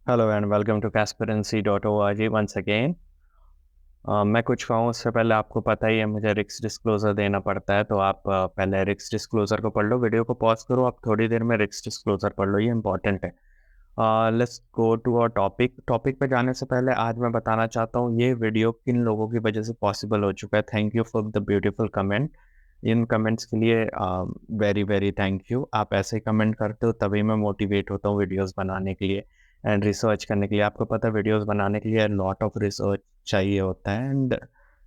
Hello and welcome to Kasperency.org once again. मैं कुछ कहूँ उससे पहले आपको पता ही है मुझे रिस्क डिस्क्लोजर देना पड़ता है, तो आप पहले रिस्क डिस्क्लोजर को पढ़ लो, वीडियो को पॉज करो, आप थोड़ी देर में रिस्क डिस्क्लोजर पढ़ लो, ये इंपॉर्टेंट है। Let's go to our topic पे जाने से पहले आज मैं बताना चाहता हूँ ये वीडियो किन लोगों की वजह से पॉसिबल हो चुका है। Thank you for the beautiful comment. In comments के लिए वेरी वेरी थैंक यू। आप ऐसे कमेंट करते हो तभी मैं मोटिवेट होता हूँ वीडियोस बनाने के लिए एंड रिसर्च करने के लिए। आपको पता है वीडियोस बनाने के लिए लॉट ऑफ रिसर्च चाहिए होता है and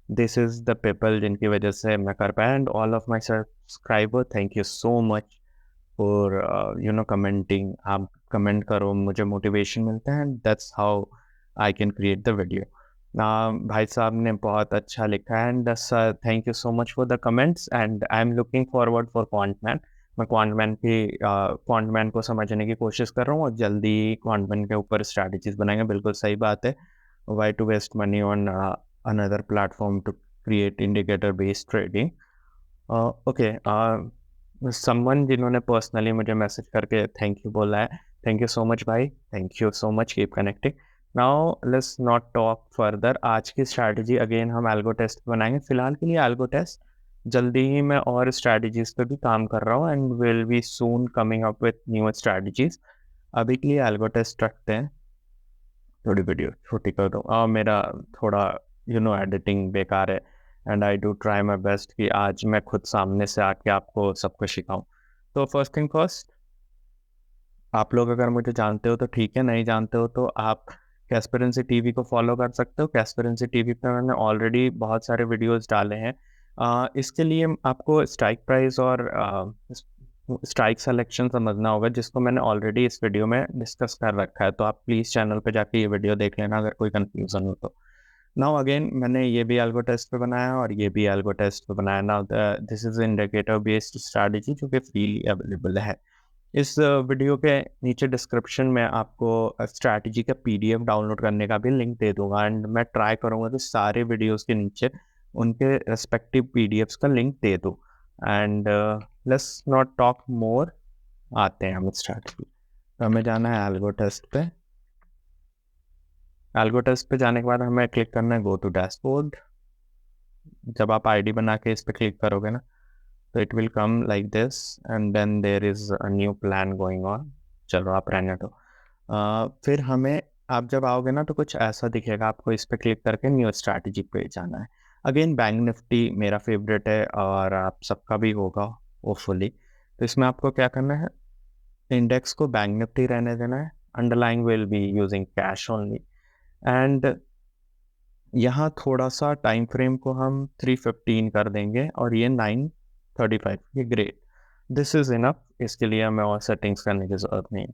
this is the people जिनकी वजह से मैं कर पाया। And all of my subscriber, thank you so much for commenting. आप कमेंट करो, मुझे मोटिवेशन मिलता है and that's how I can create the video. भाई साहब ने बहुत अच्छा लिखा है and sir thank you so much for the comments and I am looking forward for Quantman. मैं क्वांटमैन को समझने की कोशिश कर रहा हूँ और जल्दी ही क्वांटमैन के ऊपर स्ट्रैटेजीज बनाएंगे। बिल्कुल सही बात है। Why to waste money on another platform to create indicator based trading. Okay, someone जिन्होंने पर्सनली मुझे मैसेज करके थैंक यू बोला है, थैंक यू सो मच भाई, thank you so much, keep connecting. Now let's not talk further. आज की strategy again हम algo test बनाएंगे। फिलहाल के लिए एल्गो टेस्ट, जल्दी ही मैं और स्ट्रैटेजीज पे भी काम कर रहा हूँ and will be soon coming up with new strategies. अभी के लिए एल्गो टेस्ट रखते हैं। थोड़ी वीडियो छोटी कर दो, मेरा थोड़ा एडिटिंग बेकार है and I do try my best कि आज मैं खुद सामने से आके आपको सब कुछ सिखाऊं। तो फर्स्ट थिंग फर्स्ट, आप लोग अगर मुझे जानते हो तो ठीक है, नहीं जानते हो तो आप कैस्पेरेंसी टीवी को फॉलो कर सकते हो। कैस्पेरेंसी टीवी पे मैंने ऑलरेडी बहुत सारे वीडियोस डाले हैं। इसके लिए आपको स्ट्राइक प्राइस और स्ट्राइक सिलेक्शन समझना होगा, जिसको मैंने ऑलरेडी इस वीडियो में डिस्कस कर रखा है। तो आप प्लीज़ चैनल पे जाके ये वीडियो देख लेना अगर कोई कंफ्यूजन हो तो। नाउ अगेन मैंने ये भी एल्गो टेस्ट पे बनाया और ये भी एल्गो टेस्ट पे बनाया। Now this is indicator based strategy जो कि फ्रीली अवेलेबल है। इस वीडियो के नीचे डिस्क्रिप्शन में आपको स्ट्रैटेजी का पीडीएफ डाउनलोड करने का भी लिंक दे दूंगा एंड मैं ट्राई करूंगा कि सारे वीडियोस के नीचे उनके रेस्पेक्टिव पीडीएफ्स का लिंक दे दूँ। And let's not talk more, आते हैं हम स्ट्रैटेजी। तो हमें जाना है एल्गो टेस्ट पे। एल्गो टेस्ट पे जाने के बाद हमें क्लिक करना है गो टू डैशबोर्ड। जब आप आईडी बना के इस पे क्लिक करोगे ना तो it will come like this and then there is a new plan going on. चलो आप रहने दो। फिर हमें, आप जब आओगे ना तो कुछ ऐसा दिखेगा, आपको इस पे क्लिक करके न्यू स्ट्रैटेजी पे जाना है। अगेन बैंक निफ्टी मेरा फेवरेट है और आप सबका भी होगा होपफुली। तो इसमें आपको क्या करना है, इंडेक्स को बैंक निफ्टी रहने देना है, underlying will be using cash only and यहाँ थोड़ा सा टाइम फ्रेम को हम 315 कर देंगे और ये 935, ये ग्रेट, दिस इज इनफ। इसके लिए हमें और सेटिंग्स करने की जरूरत नहीं।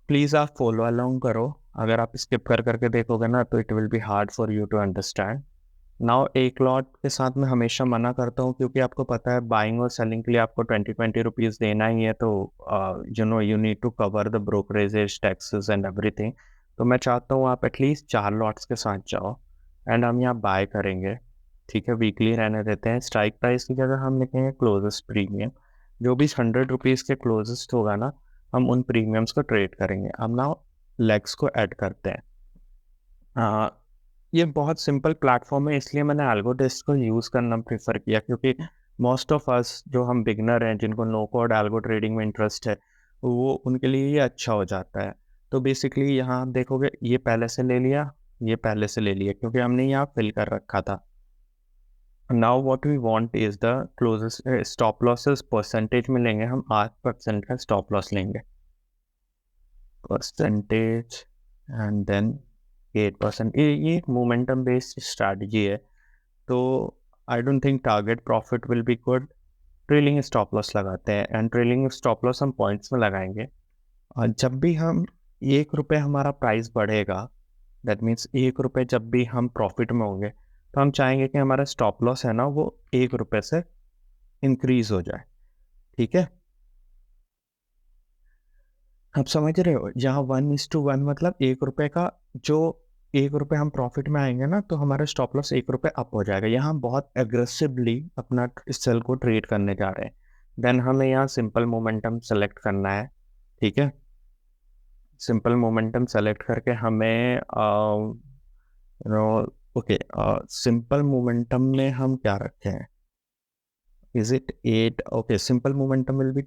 प्लीज़ आप फॉलो अलोंग करो, अगर आप स्किप कर करके देखोगे ना तो it will be hard for you to understand. Now एक लॉट के साथ मैं हमेशा मना करता हूँ क्योंकि आपको पता है बाइंग और सेलिंग के लिए आपको 20 रुपीज़ देना ही है, तो you need to cover the brokerages taxes and everything. तो मैं चाहता हूँ आप एटलीस्ट 4 लॉट्स के साथ जाओ एंड हम यहाँ बाय करेंगे। ठीक है, वीकली रहने देते हैं। स्ट्राइक प्राइस की जगह हम लिखेंगे क्लोजेस्ट प्रीमियम। जो भी 100 रुपीज़ के क्लोजेस्ट होगा ना, हम उन प्रीमियम्स को ट्रेड करेंगे। हम नाउ लेग्स को ऐड करते हैं। ये बहुत सिंपल प्लेटफॉर्म है, इसलिए मैंने एल्गो टेस्ट को यूज़ करना प्रेफर किया क्योंकि मोस्ट ऑफ अस जो हम बिगनर हैं, जिनको नो कोड एल्गो ट्रेडिंग में इंटरेस्ट है, वो उनके लिए ये अच्छा हो जाता है। तो बेसिकली यहाँ आप देखोगे ये पहले से ले लिया, ये पहले से ले लिया क्योंकि हमने यहाँ फिल कर रखा था। Now what we want is the closest stop losses percentage में लेंगे हम 8% का स्टॉप लॉस लेंगे, परसेंटेज एंड देन 8%। ये एक मोमेंटम बेस्ड स्ट्रैटेजी है, तो I don't think target profit will be good. Trailing stop loss लगाते हैं एंड ट्रेलिंग स्टॉप लॉस हम पॉइंट्स में लगाएंगे। और जब भी हम 1 रुपये हमारा प्राइस बढ़ेगा, दैट मीन्स 1 रुपये जब भी हम प्रॉफिट में होंगे तो हम चाहेंगे कि हमारा स्टॉप लॉस है ना वो 1 रुपये से इंक्रीज हो जाए। ठीक है, आप समझ रहे हो, जहाँ 1:1 मतलब 1 रुपये का जो 1 रुपये हम प्रॉफिट में आएंगे ना तो हमारा स्टॉप लॉस 1 रुपये अप हो जाएगा। यहाँ हम बहुत एग्रेसिवली अपना सेल को ट्रेड करने जा रहे हैं। देन हमें यहाँ सिंपल मोमेंटम सेलेक्ट करना है। ठीक है, सिंपल मोमेंटम सेलेक्ट करके हमें ओके, सिंपल मोमेंटम में हम क्या रखे हैं? Is it 8? Okay, simple momentum will be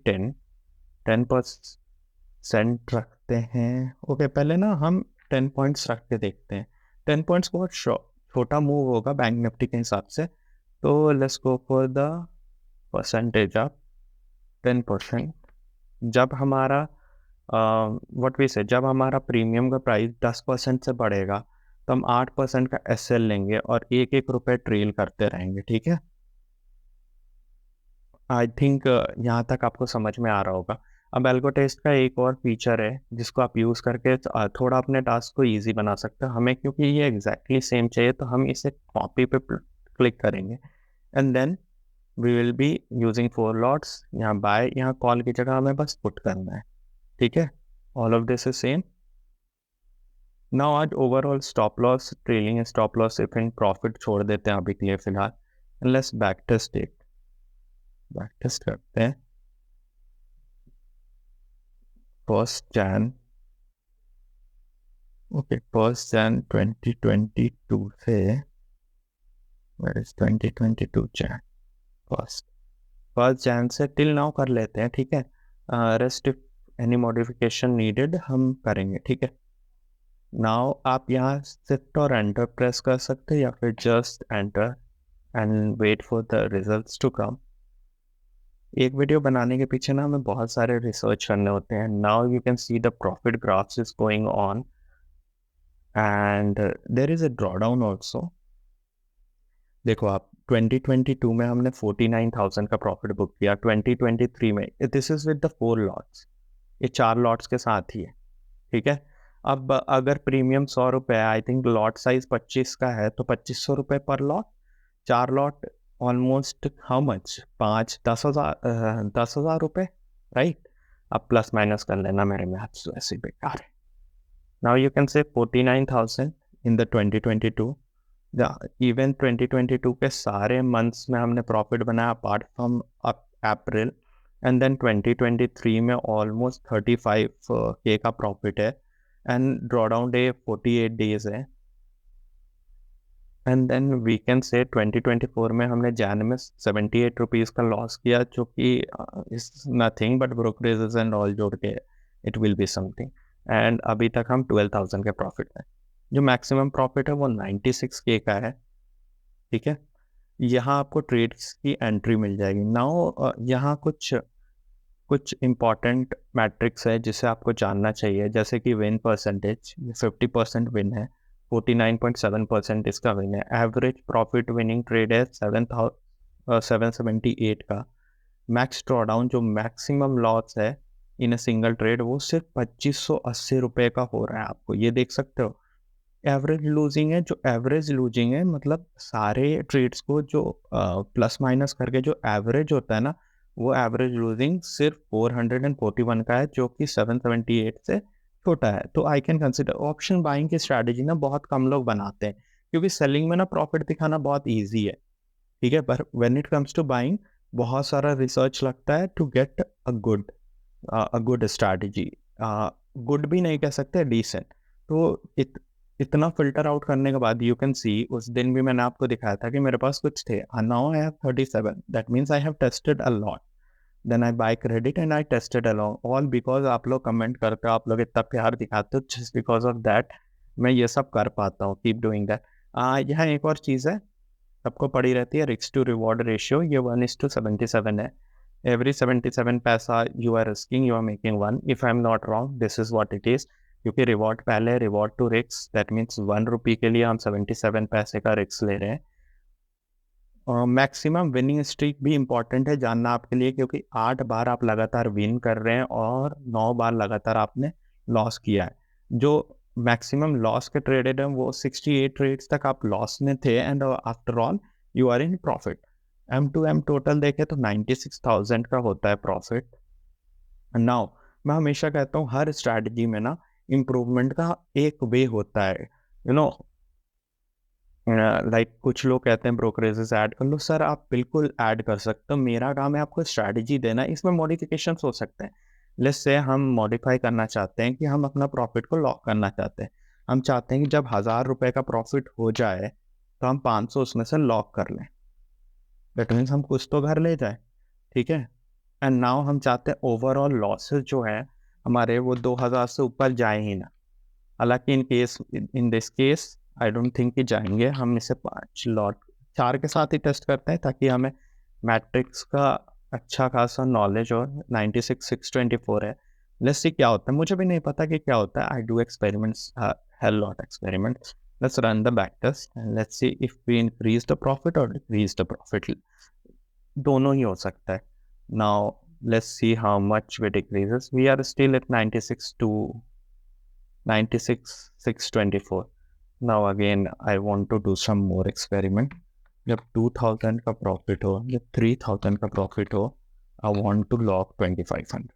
10% रखते हैं। ओके, पहले ना हम 10 पॉइंट्स रख के देखते हैं। 10 पॉइंट्स बहुत छोटा मूव होगा बैंक निफ्टी के हिसाब से, तो let's go for the percentage of 10%। जब हमारा व्हाट वी से जब हमारा प्रीमियम का प्राइस 10% से बढ़ेगा तो हम 8% का एसएल लेंगे और एक एक रुपये ट्रेल करते रहेंगे। ठीक है, आई थिंक यहाँ तक आपको समझ में आ रहा होगा। अब एल्गो टेस्ट का एक और फीचर है जिसको आप यूज़ करके थोड़ा अपने टास्क को इजी बना सकते हो। हमें क्योंकि ये एग्जैक्टली सेम चाहिए तो हम इसे कॉपी पे क्लिक करेंगे and then we will be using 4 lots. यहाँ बाय, यहाँ कॉल की जगह हमें बस पुट करना है। ठीक है, all of this is same. Now आज overall stop loss, trailing stop loss, if in profit छोड़ देते हैं अभी के लिए फिलहाल। Let's back test it, back test करते हैं। 1 Jan, ओके 1 Jan 2022 से where is 2022 Jan, first Jan से टिल नाउ कर लेते हैं। ठीक है, rest if any modification needed हम करेंगे। ठीक है, नाउ आप यहाँ शिफ्ट और एंटर प्रेस कर सकते हैं या फिर just enter and wait for the results to come. एक वीडियो बनाने के पीछे ना हमें बहुत सारे रिसर्च करने होते हैं। Now you can see the profit graphs is going on and there is a drawdown also. देखो आप 2022 में हमने 49,000 का प्रॉफिट बुक किया, 2023 में this is with the 4 lots, ये 4 लॉट्स के साथ ही है। ठीक है, अब अगर प्रीमियम 100 रुपये है, आई थिंक लॉट साइज 25 का है, तो 2500 रुपये पर lot, 4 lot almost how much, 10,000 रुपये, राइट। अब प्लस माइनस कर लेना, मेरे मैथ्स ऐसे बेकार है। Now you can say 49,000 in the 2022। Even 2022 के सारे मंथ्स में हमने प्रॉफिट बनाया apart from April, and then 2023 में ऑलमोस्ट 35K का प्रॉफिट है एंड ड्रॉडाउन डे 48 डेज है। And then we can say 2024 में हमने जैन में 78 रुपीज़ का लॉस किया, जो कि is nothing but brokerages and all जोड़ के it will be something. And अभी तक हम 12,000 के प्रॉफिट में, जो मैक्सिमम प्रॉफिट है वो 96K का है। ठीक है, यहाँ आपको ट्रेड्स की एंट्री मिल जाएगी। नाउ यहाँ कुछ इंपॉर्टेंट मैट्रिक्स है जिसे आपको जानना चाहिए, जैसे कि विन परसेंटेज, 50% विन है, 49.7% इसका विन है। एवरेज प्रॉफिट विनिंग ट्रेड है 778 का। मैक्स ड्रॉडाउन, जो मैक्सिमम लॉस है इन अ सिंगल ट्रेड, वो सिर्फ 2580 रुपये का हो रहा है। आपको ये देख सकते हो। एवरेज लूजिंग है, जो एवरेज लूजिंग है मतलब सारे ट्रेड्स को जो प्लस माइनस करके जो एवरेज होता है ना, वो एवरेज लूजिंग सिर्फ 441 का है, जो कि 778 से छोटा है। तो I can consider option buying की स्ट्रैटेजी ना बहुत कम लोग बनाते हैं, क्योंकि सेलिंग में ना प्रॉफिट दिखाना बहुत ईजी है। ठीक है, पर when it comes to buying बहुत सारा रिसर्च लगता है to get a good strategy. Good भी नहीं कह सकते, डिसेंट। तो इतना फिल्टर आउट करने के बाद यू कैन सी, उस दिन भी मैंने आपको दिखाया था कि मेरे पास कुछ थे। Now I have 37, that means I have tested a lot, then I buy credit and I tested along, all because आप लोग कमेंट करते हो, आप लोग इतना प्यार दिखाते हो, जस्ट बिकॉज ऑफ दैट मैं ये सब कर पाता हूँ। Keep doing that. यहाँ एक और चीज़ है, सबको पड़ी रहती है, रिस्क टू रिवॉर्ड रेशियो, ये 1:77 है। एवरी 77 पैसा you are risking, you are making 1। If I am not wrong, this is what it is. क्योंकि रिवॉर्ड पहले, reward to risk, that means 1 रुपये के लिए हम 77 पैसे का रिस्क ले रहे हैं। मैक्सिमम विनिंग स्ट्रीक भी इंपॉर्टेंट है जानना आपके लिए, क्योंकि 8 बार आप लगातार विन कर रहे हैं और 9 बार लगातार आपने लॉस किया है। जो मैक्सिमम लॉस के ट्रेडेड हैं वो 68 ट्रेड्स तक आप लॉस में थे, and after all you are in profit. M2M total देखे तो 96,000 का होता है प्रॉफिट। नाउ मैं हमेशा कहता हूँ हर स्ट्रैटेजी में ना इम्प्रूवमेंट का एक वे होता है, यू नो। लाइक कुछ लोग कहते हैं ब्रोकरेजेस ऐड कर लो, सर आप बिल्कुल ऐड कर सकते हो, मेरा काम है आपको स्ट्रैटेजी देना, इसमें मॉडिफिकेशंस हो सकते हैं। लेट्स से हम मॉडिफाई करना चाहते हैं कि हम अपना प्रॉफिट को लॉक करना चाहते हैं। हम चाहते हैं कि जब 1000 रुपये का प्रॉफिट हो जाए तो हम 500 उसमें से लॉक कर लें। दैट मीन्स हम कुछ तो घर ले जाए, ठीक है। एंड नाउ हम चाहते हैं ओवरऑल लॉसेस जो है हमारे वो 2000 से ऊपर जाए ही ना। हालांकि in this case I don't think कि जाएंगे। हम इसे 4 के साथ ही टेस्ट करते हैं ताकि हमें मैट्रिक्स का अच्छा खासा नॉलेज हो। 96,624 है। लेट्स सी क्या होता है, मुझे भी नहीं पता कि क्या होता है। I do experiments, hell lot experiments. Let's run the back test and let's see if we increase the profit और डिक्रीज द प्रॉफिट। दोनों ही हो सकता है। Now let's see how much we decreases. We are still at 96,624। Now again I want to do some more experiment. जब 2000 का profit हो, जब 3000 का प्रॉफिट हो, I want to lock 2500।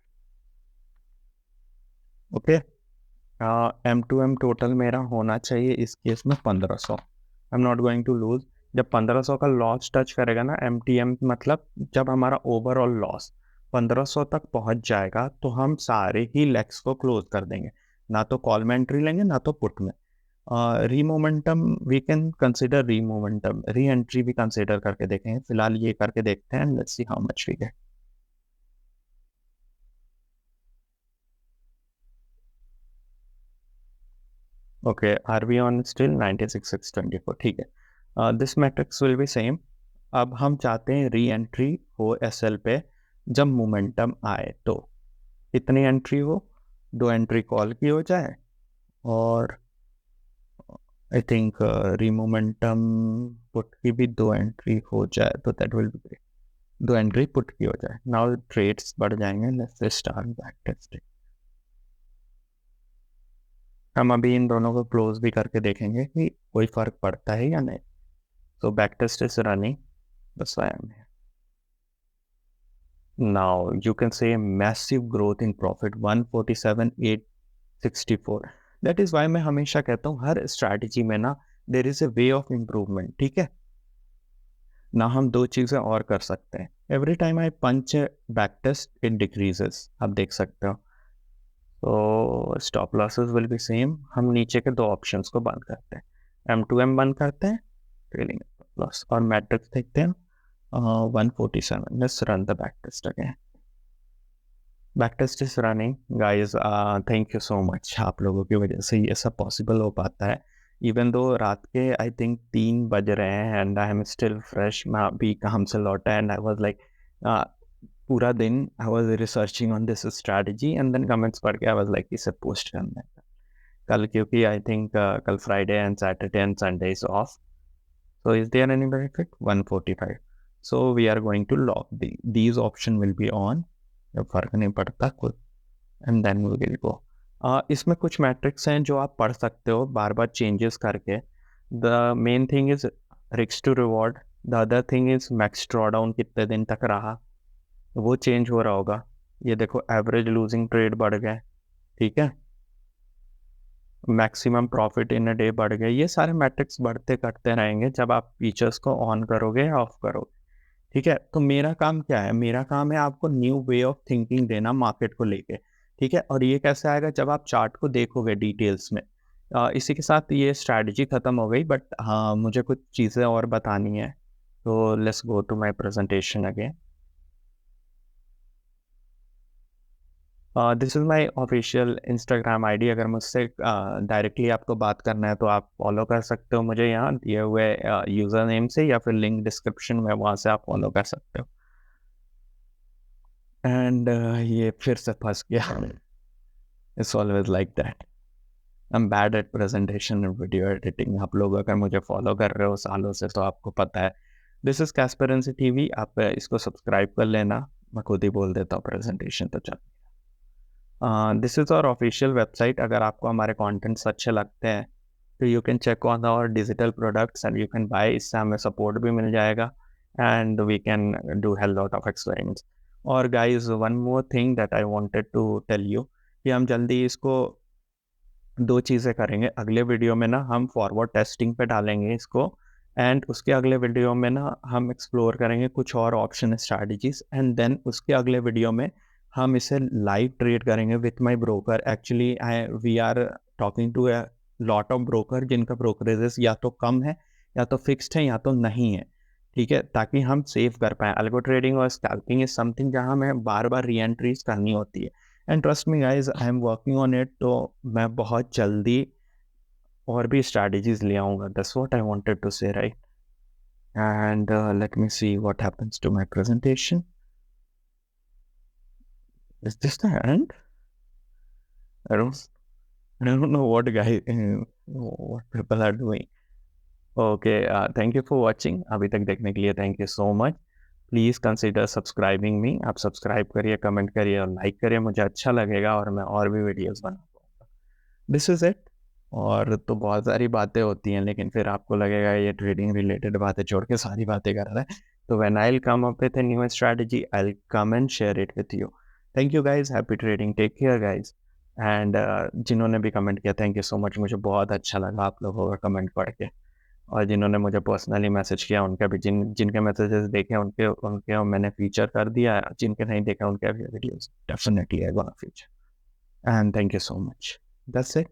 Okay, M2M total मेरा होना चाहिए इस केस में 1500। I am not going to lose. जब 1500 का लॉस टच करेगा ना MTM, मतलब जब हमारा ओवरऑल लॉस 1500 तक पहुंच जाएगा तो हम सारे ही लेग्स को क्लोज कर देंगे। ना तो कॉल में एंट्री लेंगे ना तो पुट में। Remomentum we can consider, remomentum re entry भी कंसिडर करके देखेंगे। फिलहाल ये करके देखते हैं, let's see how much we get. Okay, are we on still 96,624? ठीक है, this matrix will be same. अब हम चाहते हैं री एंट्री हो SL पे जब मोमेंटम आए। तो कितनी एंट्री हो, 2 एंट्री कॉल की हो जाए और आई थिंक रीमोमेंटम पुट की भी 2 एंट्री हो जाए तो that will be great. 2 entry put की हो जाए। नाउ ट्रेड्स बढ़ जाएंगे। Let's start back testing. हम अभी इन दोनों को क्लोज भी करके देखेंगे कि कोई फर्क पड़ता है या नहीं। So backtest is running. That's why I'm here. Now you can say massive growth in profit 147,864. That is why मैं हमेशा कहता हूँ हर स्ट्रैटेजी में ना there is a way of improvement, ठीक है ना। हम 2 चीज़ें और कर सकते हैं। Every time I punch a backtest it decreases, आप देख सकते हो। तो stop losses will be same. हम नीचे के 2 ऑप्शंस को बंद करते हैं, M2M बंद करते हैं, ट्रेलिंग लॉस, और मैट्रिक्स देखते हैं 147. Let's run the backtest again. Backtest is running, guys. Thank you so much. आप लोगों की वजह से ये सब पॉसिबल हो पाता है। इवन दो रात के आई थिंक 3 बज रहे हैं and I am still fresh. मैं अभी काम से लौटा एंड आई वाज लाइक पूरा दिन I was researching on this strategy and then comments पढ़ के आई वाज लाइक इसे पोस्ट करना है कल, क्योंकि आई थिंक कल Friday and Saturday and Sunday is off. So is there any benefit? 145. So we are going to lock these option will be on. जब फर्क नहीं पड़ता कुछ and then we will go. इसमें कुछ मैट्रिक्स हैं जो आप पढ़ सकते हो बार बार चेंजेस करके। The main thing is risk to reward. The other thing is max drawdown कितने दिन तक रहा, वो चेंज हो रहा होगा। ये देखो एवरेज लूजिंग ट्रेड बढ़ गए, ठीक है। Maximum profit in a day बढ़ गए। ये सारे मैट्रिक्स बढ़ते करते रहेंगे जब आप फीचर्स को ऑन करोगे या ऑफ करोगे, ठीक है। तो मेरा काम क्या है, मेरा काम है आपको न्यू वे ऑफ थिंकिंग देना मार्केट को लेके, ठीक है। और ये कैसे आएगा, जब आप चार्ट को देखोगे डिटेल्स में। इसी के साथ ये स्ट्रैटेजी खत्म हो गई, बट हाँ मुझे कुछ चीज़ें और बतानी है। तो let's go to my presentation again. This is my official Instagram ID। अगर मुझसे डायरेक्टली आपको बात करना है तो आप फॉलो कर सकते हो मुझे यहाँ दिए हुए यूज़र नेम से, या फिर लिंक डिस्क्रिप्शन में, वहाँ से आप फॉलो कर सकते हो। एंड ये फिर से फंस गया। It's always like that. I am bad at presentation and video editing. आप लोग अगर मुझे फॉलो कर रहे हो सालों से तो आपको पता है। This is casparency TV। आप इसको सब्सक्राइब कर लेना। मैं खुद ही बोल देता हूँ प्रेजेंटेशन तो चल। This is our official website. अगर आपको हमारे कंटेंट्स अच्छे लगते हैं तो you can check on our digital products and you can buy. इससे हमें सपोर्ट भी मिल जाएगा and we can do hell lot of experiments. और guys one more thing that I wanted to tell you कि हम जल्दी इसको 2 चीज़ें करेंगे। अगले वीडियो में ना हम फॉरवर्ड टेस्टिंग पे डालेंगे इसको, एंड उसके अगले वीडियो में ना हम एक्सप्लोर करेंगे कुछ और ऑप्शन स्ट्रैटेजीज, एंड देन उसके अगले वीडियो में हम इसे लाइव ट्रेड करेंगे with my broker. Actually we are talking to a lot of broker जिनका ब्रोकरेजेस या तो कम है या तो फिक्स्ड है या तो नहीं है, ठीक है, ताकि हम सेव कर पाएँ। अल्गो ट्रेडिंग और स्कैल्पिंग इज़ समथिंग जहाँ हमें बार-बार री-एंट्रीज़ करनी होती है। And trust me guys, I am working on it. तो मैं बहुत जल्दी और भी स्ट्रैटेजीज़ ले आऊँगा। That's what I wanted to say, right? And let me see what happens to my presentation. Is this the end? I don't I don't know what what people are doing. Okay, thank you for watching. अभी तक देखने के लिए thank you so much. Please consider subscribing me. आप subscribe करिए, comment करिए और like करिए, मुझे अच्छा लगेगा और मैं और भी वीडियोस बना पाऊँगा। This is it. और तो बहुत सारी बातें होती हैं, लेकिन फिर आपको लगेगा ये ट्रेडिंग रिलेटेड बातें छोड़ के सारी बातें कर रहा है। तो when I will come up with a new strategy, I will come and share it with you. Thank you guys, happy trading, take care guys. And जिन्होंने भी कमेंट किया, थैंक यू सो मच। मुझे बहुत अच्छा लगा आप लोगों का कमेंट पढ़ के। और जिन्होंने मुझे पर्सनली मैसेज किया उनका भी, जिनके मैसेजेस देखे उनके उनके मैंने फीचर कर दिया, जिनके नहीं देखा उनके भी videos definitely I gonna feature. And thank you so much. That's it.